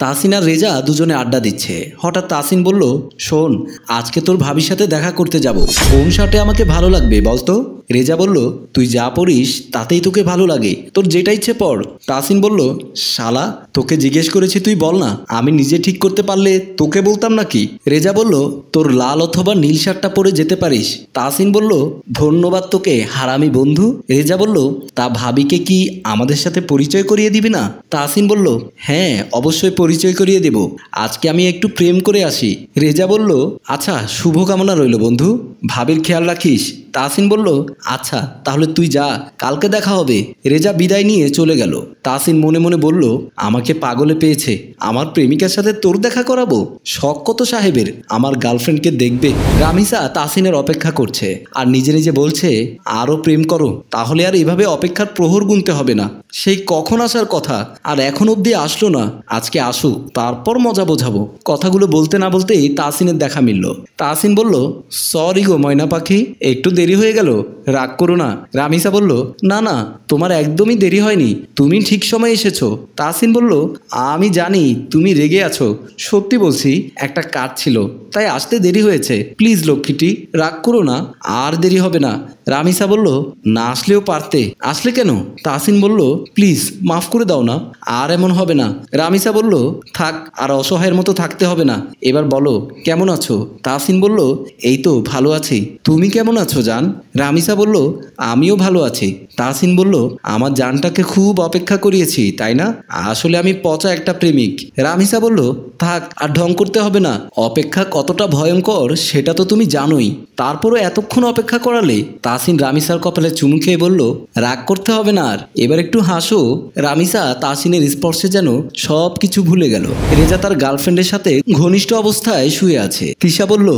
তাহসিন আর রেজা দুজনে আড্ডা দিচ্ছে। হঠাৎ তাহসিন বলল, শোন, আজকে তোর ভাবির সাথে দেখা করতে যাব, কোন শার্টে আমাকে ভালো লাগবে বলতো? রেজা বলল, তুই যা পড়িস তাতেই তোকে ভালো লাগে, তোর যেটা ইচ্ছে পড়। তাহসিন বলল, শালা, তোকে জিজ্ঞেস করেছি, তুই বল না, আমি নিজে ঠিক করতে পারলে তোকে বলতাম নাকি? রেজা বলল, তোর লাল অথবা নীল শার্টটা পরে যেতে পারিস। তাহসিন বলল, ধন্যবাদ তোকে হারামি বন্ধু। রেজা বলল, তা ভাবিকে কি আমাদের সাথে পরিচয় করিয়ে দিবি না? তাহসিন বলল, হ্যাঁ, অবশ্যই পরিচয় করিয়ে দেব, আজকে আমি একটু প্রেম করে আসি। রেজা বলল, আচ্ছা, শুভকামনা রইল বন্ধু, ভাবির খেয়াল রাখিস। তাহসিন বলল, আচ্ছা, তাহলে তুই যা, কালকে দেখা হবে। রেজা বিদায় নিয়ে চলে গেল। তাহসিন মনে মনে বলল, আমাকে পাগলে পেয়েছে, আমার প্রেমিকার সাথে তোর দেখা করাবো? শখ কত সাহেবের, আমার গার্লফ্রেন্ডকে দেখবে। রামিসা তাহসিনের অপেক্ষা করছে আর নিজে নিজে বলছে, আরও প্রেম করো, তাহলে আর এভাবে অপেক্ষার প্রহর গুনতে হবে না। সেই কখন আসার কথা, আর এখন অবধি আসলো না, আজকে আসুক, তারপর মজা বোঝাবো। কথাগুলো বলতে না বলতেই তাহসিনের দেখা মিলল। তাহসিন বলল, সরি গো ময়না পাখি, একটু দেরি হয়ে গেল, রাগ করো না। রামিসা বলল, না না, তোমার একদমই দেরি হয়নি, তুমি ঠিক সময় এসেছো। তাহসিন বলল, আমি জানি তুমি রেগে আছো, সত্যি বলছি, একটা কাজ ছিল, তাই আসতে দেরি হয়েছে, প্লিজ লক্ষ্মীটি, রাগ করো না, আর দেরি হবে না। রামিসা বলল, না আসলেও পারতে, আসলে কেন? তাহসিন বলল, প্লিজ মাফ করে দাও না, আর এমন হবে না। রামিসা বলল, থাক, আর অসহায়ের মতো থাকতে হবে না, এবার বলো কেমন আছো? তাহসিন বলল, এই তো ভালো আছি, তুমি কেমন আছো জান? রামিসা বলল, আমিও ভালো আছি। তাহসিন বলল, আমার জানটাকে খুব অপেক্ষা করিয়েছি তাই না? আসলে আমি পচা একটা প্রেমিক। রামিসা বলল, থাক, আর ঢং করতে হবে না, অপেক্ষা কতটা ভয়ঙ্কর সেটা তো তুমি জানোই, তারপরও এতক্ষণ অপেক্ষা করালে। তাহসিন রামিসার কপালে চুমু খেয়ে বলল, রাগ করতে হবে না, আর এবার একটু হাসো। রামিসা তাহসিনের স্পর্শে যেন সব কিছু ভুলে গেল। রেজা তার গার্লফ্রেন্ডের সাথে ঘনিষ্ঠ অবস্থায় শুয়ে আছে। তিশা বলল,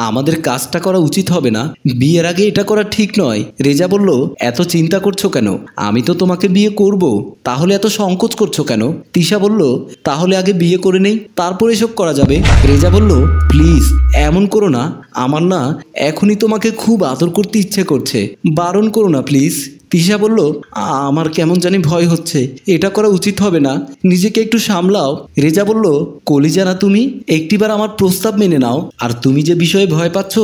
আমাদের কাজটা করা উচিত হবে না, বিয়ের আগে এটা করা ঠিক নয়। রেজা বলল, এত চিন্তা করছো কেন, আমি তো তোমাকে বিয়ে করব, তাহলে এত সংকোচ করছো কেন? তিশা বলল, তাহলে আগে বিয়ে করে নেই, তারপর এসব করা যাবে। রেজা বলল, প্লিজ এমন করো না, আমার না এখনই তোমাকে খুব আদর করতে ইচ্ছে করছে, বারণ করো না প্লিজ। তিশা বলল, আমার কেমন জানি ভয় হচ্ছে, এটা করা উচিত হবে না, নিজেকে একটু সামলাও। রেজা বলল, কলিজা না তুমি, একটিবার আমার প্রস্তাব মেনে নাও, আর তুমি যে বিষয়ে ভয় পাচ্ছ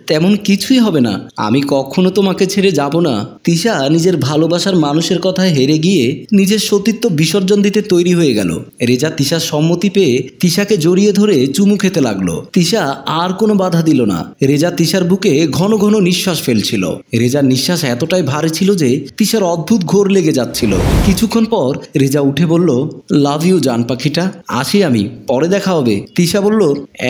তেমন কিছুই হবে না, আমি কখনো তোমাকে ছেড়ে যাব না। তিশা নিজের ভালোবাসার মানুষের কথায় হেরে গিয়ে নিজের সতীত্ব বিসর্জন দিতে তৈরি হয়ে গেল। রেজা তিশার সম্মতি পেয়ে তিশাকে জড়িয়ে ধরে চুমু খেতে লাগলো। তিশা আর কোনো বাধা দিল না। রেজা তিশার বুকে ঘন ঘন নিঃশ্বাস ফেলছিল। রেজার নিঃশ্বাস এতটাই ভারী ছিল যে তিশার অদ্ভুত ঘোর লেগে যাচ্ছিল। কিছুক্ষণ পর রেজা উঠে বলল, লাভ ইউ জান পাখিটা, আসি আমি, পরে দেখা হবে। তিশা বলল,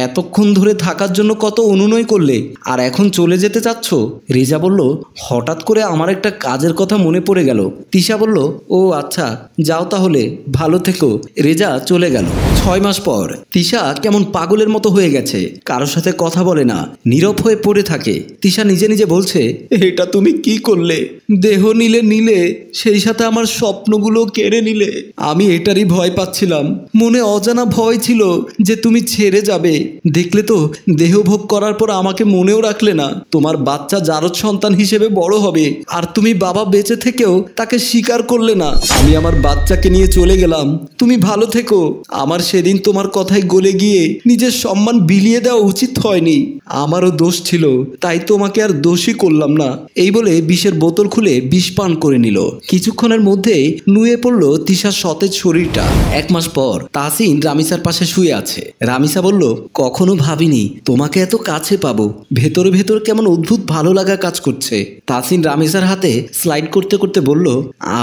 এতক্ষণ ধরে থাকার জন্য কত অনুনয় করলে, আর এখন চলে যেতে চাচ্ছ? রেজা বলল, হঠাৎ করে আমার একটা কাজের কথা মনে পড়ে গেল। তিশা বলল, ও আচ্ছা, যাও তাহলে, ভালো থেকো। রেজা চলে গেল। 6 মাস পর তিশা কেমন পাগলের মতো হয়ে গেছে, কারোর সাথে কথা বলে না, নীরব হয়ে পড়ে থাকে। তিশা নিজে নিজে বলছে, এটা তুমি কি করলে? দেহ নিলে নিলে, সেই সাথে আমার স্বপ্নগুলো কেড়ে নিলে। আমি এটারই ভয় পাচ্ছিলাম, মনে অজানা ভয় ছিল যে তুমি ছেড়ে যাবে। দেখলে তো, দেহ ভোগ করার পর আমাকে মনেও রাখলে না। তোমার বাচ্চা জারদ সন্তান হিসেবে বড় হবে, আর তুমি বাবা বেঁচে থেকেও তাকে স্বীকার করলে না। আমি আমার বাচ্চাকে নিয়ে চলে গেলাম, তুমি ভালো থেকো। আমার সেদিন তোমার কথায় গলে গিয়ে নিজের সম্মান বিলিয়ে দেওয়া উচিত হয়নি, আমারও দোষ ছিল, তাই তোমাকে আর দোষী করলাম না। এই বলে বিষের বোতল খুলে বিষ পান করে নিল। কিছুক্ষণের মধ্যেই নুয়ে পড়ল তিশার সতেজ শরীরটা। 1 মাস পর তাহসিন রামিসার পাশে শুয়ে আছে। রামিসা বলল, কখনো ভাবিনি তোমাকে এত কাছে পাবো, ভেতরে ভেতর কেমন অদ্ভুত ভালো লাগা কাজ করছে। তাহসিন রামিসার হাতে স্লাইড করতে করতে বলল,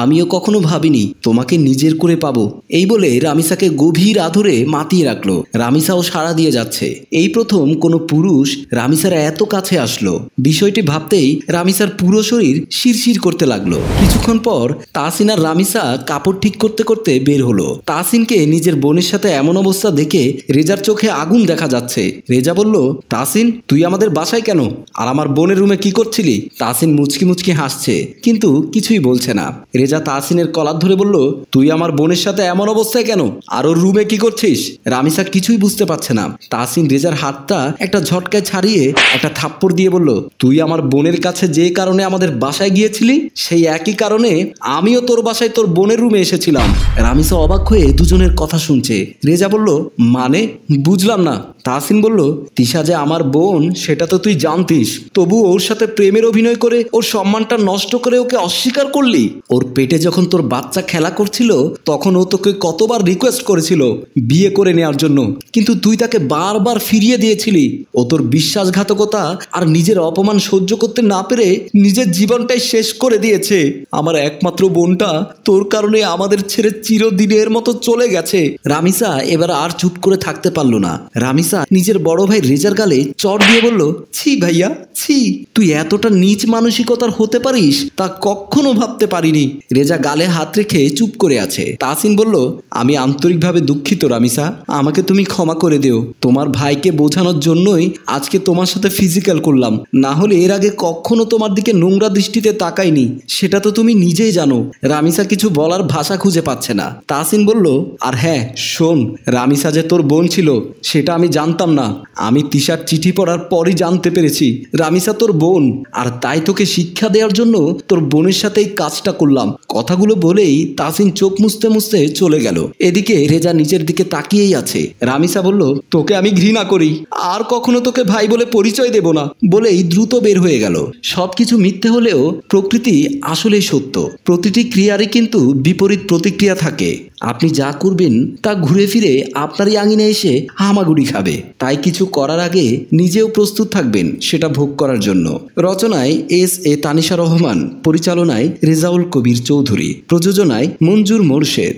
আমিও কখনো ভাবিনি তোমাকে নিজের করে পাবো। এই বলে রামিসাকে গভীর আদরে মাতিয়ে রাখলো। রামিসাও সাড়া দিয়ে যাচ্ছে। এই প্রথম কোনো পুরুষ রামিসার এত কাছে আসলো। বিষয়টি ভাবতেই রামিসার পুরো শরীর শিরশির করতে লাগলো। কিছুক্ষণ পর তাহসিন আর রামিসা কাপড় ঠিক করতে করতে বের হলো। তাহসিনকে নিজের বোনের সাথে এমন অবস্থা দেখে রেজার চোখে আগুন দেখা যাচ্ছে। রেজা বলল, তাহসিন, তুই আমাদের বাসায় কেন, আর আমার বোনের রুমে কি করছিলি? তাহসিন মুচকি মুচকি হাসছে, কিন্তু কিছুই বলছে না। রেজা তাহসিনের কলার ধরে বলল, তুই আমার বোনের সাথে এমন অবস্থায় কেন, আর ওর রুমে কি করছিস? রামিসা কিছুই বুঝতে পারছে না। তাসিন রেজার হাতটা একটা ঝটকায় ছাড়িয়ে একটা থাপ্পড় দিয়ে বলল, তুই আমার বোনের কাছে যে কারণে আমাদের বাসায় গিয়েছিলি, সেই একই কারণে আমিও তোর বাসায় তোর বোনের রুমে এসেছিলাম। রামিসা অবাক হয়ে দুজনের কথা শুনছে। রেজা বলল, মানে বুঝলাম না। তাসিন বলল, তিশা যে আমার বোন সেটা তো তুই জানতিস, তবু ওর সাথে প্রেমের অভিনয় করে ওর সম্মানটা নষ্ট করে ওকে অস্বীকার করলি। ওর পেটে যখন তোর বাচ্চা খেলা করছিল তখন ও তোকে কতবার রিকোয়েস্ট করেছিল বিয়ে করে নেওয়ার জন্য, কিন্তু তুই তাকে বারবার ফিরিয়ে দিয়েছিলি। ও তোর বিশ্বাসঘাতকতা আর নিজের অপমান সহ্য করতে না পেরে নিজের জীবনটাই শেষ করে দিয়েছে। আমার একমাত্র বোনটা তোর কারণে আমাদের ছেড়ে চিরদিনের মতো চলে গেছে। রামিসা এবার আর চুপ করে থাকতে পারলো না। রামিসা নিজের বড় ভাই রেজার গালে চড় দিয়ে বলল, ছি ভাইয়া ছি, তুই এতটা নীচ মানসিকতার হতে পারিস তা কখনো ভাবতে পারিনি। রেজা গালে হাত রেখে চুপ করে আছে। তাসিন বলল, আমি আন্তরিকভাবে দুঃখিত রামিসা, আমাকে তুমি ক্ষমা করে দিও। তোমার ভাইকে বোঝানোর জন্যই আজকে তোমার সাথে ফিজিক্যাল করলাম, না হলে এর আগে কখনো তোমার দিকে নোংরা দৃষ্টিতে তাকাইনি, সেটা তো তুমি নিজেই জানো। রামিসা কিছু বলার ভাষা খুঁজে পাচ্ছে না। তাসিন বলল, আর হ্যাঁ শোন, রামিসা যে তোর বোন ছিল সেটা আমি জানতাম না। আমি তিশার চিঠি পড়ার পরই জানতে পেরেছি রামিসা তোর বোন, আর তাই তোকে শিক্ষা দেওয়ার জন্য তোর বোনের সাথে এই কাজটা করলাম। কথাগুলো বলেই তাসিন চোখ মুছতে মুছতে চলে গেল। এদিকে রেজা নিচের দিকে তাকিয়েই আছে। রামিসা বলল, তোকে আমি ঘৃণা করি, আর কখনো তোকে ভাই বলে পরিচয় দেব না বলেই দ্রুত বের হয়ে গেল। সবকিছু মিথ্যে হলেও প্রকৃতি আসলেই সত্য। প্রতিটি ক্রিয়ারই কিন্তু বিপরীত প্রতিক্রিয়া থাকে। আপনি যা করবেন তা ঘুরে ফিরে আপনারই আঙিনে এসে হামাগুড়ি খাবে। তাই কিছু করার আগে নিজেও প্রস্তুত থাকবেন সেটা ভোগ করার জন্য। রচনায় এস.এ. তানিশা রহমান, পরিচালনায় রেজাউল কবির চৌধুরী, প্রযোজনায় মঞ্জুর মোরশেদ।